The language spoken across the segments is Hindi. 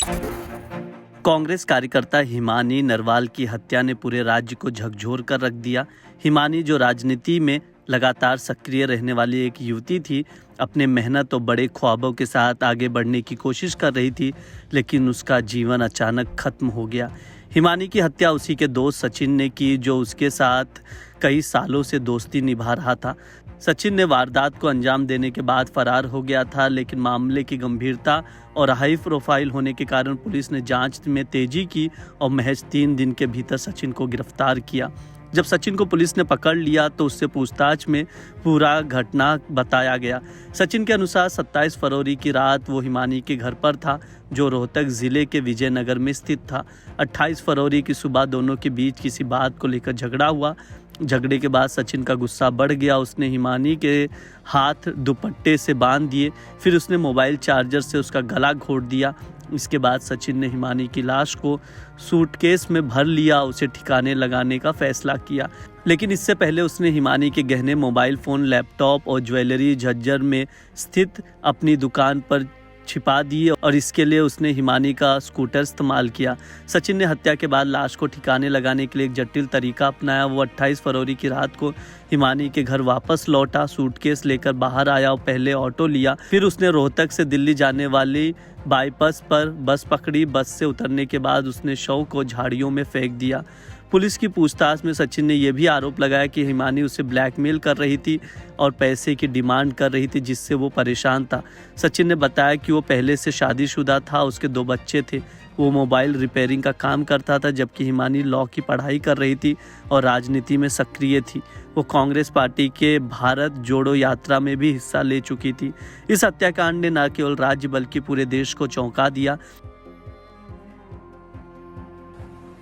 कांग्रेस कार्यकर्ता हिमानी नरवाल की हत्या ने पूरे राज्य को झकझोर कर रख दिया। हिमानी, जो राजनीति में लगातार सक्रिय रहने वाली एक युवती थी, अपने मेहनत और बड़े ख्वाबों के साथ आगे बढ़ने की कोशिश कर रही थी, लेकिन उसका जीवन अचानक खत्म हो गया। हिमानी की हत्या उसी के दोस्त सचिन ने की, जो उसके साथ कई सालों से दोस्ती निभा रहा था। सचिन ने वारदात को अंजाम देने के बाद फरार हो गया था, लेकिन मामले की गंभीरता और हाई प्रोफाइल होने के कारण पुलिस ने जांच में तेजी की और महज 3 दिन के भीतर सचिन को गिरफ्तार किया। जब सचिन को पुलिस ने पकड़ लिया तो उससे पूछताछ में पूरा घटना बताया गया। सचिन के अनुसार 27 फरवरी की रात वो हिमानी के घर पर था, जो रोहतक जिले के विजयनगर में स्थित था। 28 फरवरी की सुबह दोनों के बीच किसी बात को लेकर झगड़ा हुआ। झगड़े के बाद सचिन का गुस्सा बढ़ गया। उसने हिमानी के हाथ दुपट्टे से बांध दिए, फिर उसने मोबाइल चार्जर से उसका गला घोंट दिया। इसके बाद सचिन ने हिमानी की लाश को सूटकेस में भर लिया, उसे ठिकाने लगाने का फैसला किया। लेकिन इससे पहले उसने हिमानी के गहने, मोबाइल फ़ोन, लैपटॉप और ज्वेलरी झज्जर में स्थित अपनी दुकान पर छिपा दिए और इसके लिए उसने हिमानी का स्कूटर इस्तेमाल किया। सचिन ने हत्या के बाद लाश को ठिकाने लगाने के लिए एक जटिल तरीका अपनाया। वो 28 फरवरी की रात को हिमानी के घर वापस लौटा, सूटकेस लेकर बाहर आया और पहले ऑटो लिया। फिर उसने रोहतक से दिल्ली जाने वाली बाईपास पर बस पकड़ी। बस से उतरने के बाद उसने शव को झाड़ियों में फेंक दिया। पुलिस की पूछताछ में सचिन ने यह भी आरोप लगाया कि हिमानी उसे ब्लैकमेल कर रही थी और पैसे की डिमांड कर रही थी, जिससे वो परेशान था। सचिन ने बताया कि वो पहले से शादीशुदा था, उसके 2 बच्चे थे। वो मोबाइल रिपेयरिंग का काम करता था, जबकि हिमानी लॉ की पढ़ाई कर रही थी और राजनीति में सक्रिय थी। वो कांग्रेस पार्टी के भारत जोड़ो यात्रा में भी हिस्सा ले चुकी थी। इस हत्याकांड ने न केवल राज्य बल्कि पूरे देश को चौंका दिया।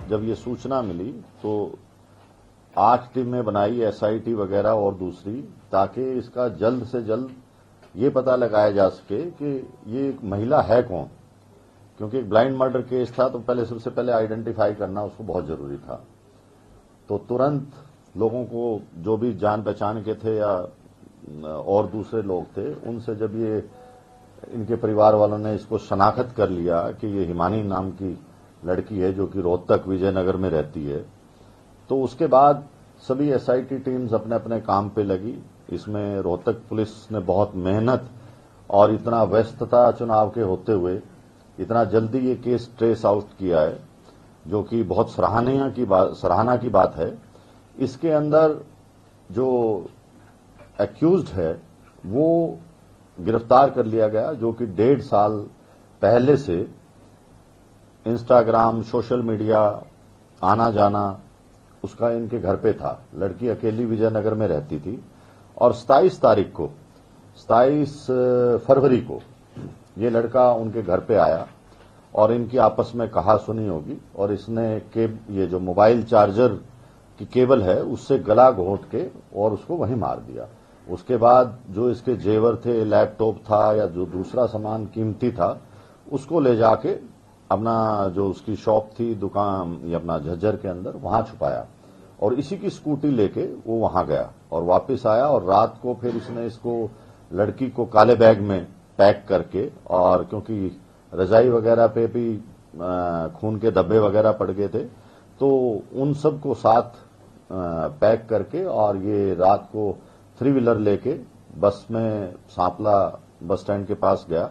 जब ये सूचना मिली तो 8 टीमें बनाई, एसआईटी वगैरह और दूसरी, ताकि इसका जल्द से जल्द ये पता लगाया जा सके कि ये महिला है कौन। क्योंकि एक ब्लाइंड मर्डर केस था तो सबसे पहले आइडेंटिफाई करना उसको बहुत जरूरी था। तो तुरंत लोगों को, जो भी जान पहचान के थे या और दूसरे लोग थे, उनसे जब ये इनके परिवार वालों ने इसको शनाख्त कर लिया कि ये हिमानी नाम की लड़की है जो कि रोहतक विजयनगर में रहती है, तो उसके बाद सभी एसआईटी टीम्स अपने अपने काम पे लगी। इसमें रोहतक पुलिस ने बहुत मेहनत और इतना व्यस्तता चुनाव के होते हुए इतना जल्दी ये केस ट्रेस आउट किया है, जो कि बहुत सराहना की बात है। इसके अंदर जो एक्यूज्ड है वो गिरफ्तार कर लिया गया, जो कि 1.5 साल पहले से इंस्टाग्राम, सोशल मीडिया आना जाना उसका इनके घर पे था। लड़की अकेली विजयनगर में रहती थी और 27 फरवरी को ये लड़का उनके घर पे आया और इनकी आपस में कहा सुनी होगी और इसने ये जो मोबाइल चार्जर की केबल है उससे गला घोंट के और उसको वहीं मार दिया। उसके बाद जो इसके जेवर थे, लैपटॉप था या जो दूसरा सामान कीमती था, उसको ले जाके अपना जो उसकी शॉप थी, दुकान या अपना झज्जर के अंदर, वहां छुपाया और इसी की स्कूटी लेके वो वहां गया और वापस आया। और रात को फिर इसने इसको, लड़की को काले बैग में पैक करके, और क्योंकि रजाई वगैरह पे भी खून के धब्बे वगैरह पड़ गए थे, तो उन सब को साथ पैक करके और ये रात को 3 व्हीलर लेके बस में सांपला बस स्टैंड के पास गया,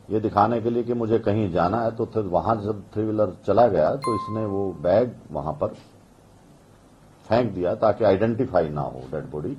ये दिखाने के लिए कि मुझे कहीं जाना है। तो फिर वहां जब 3 व्हीलर चला गया तो इसने वो बैग वहां पर फेंक दिया ताकि आइडेंटिफाई ना हो डेड बॉडी।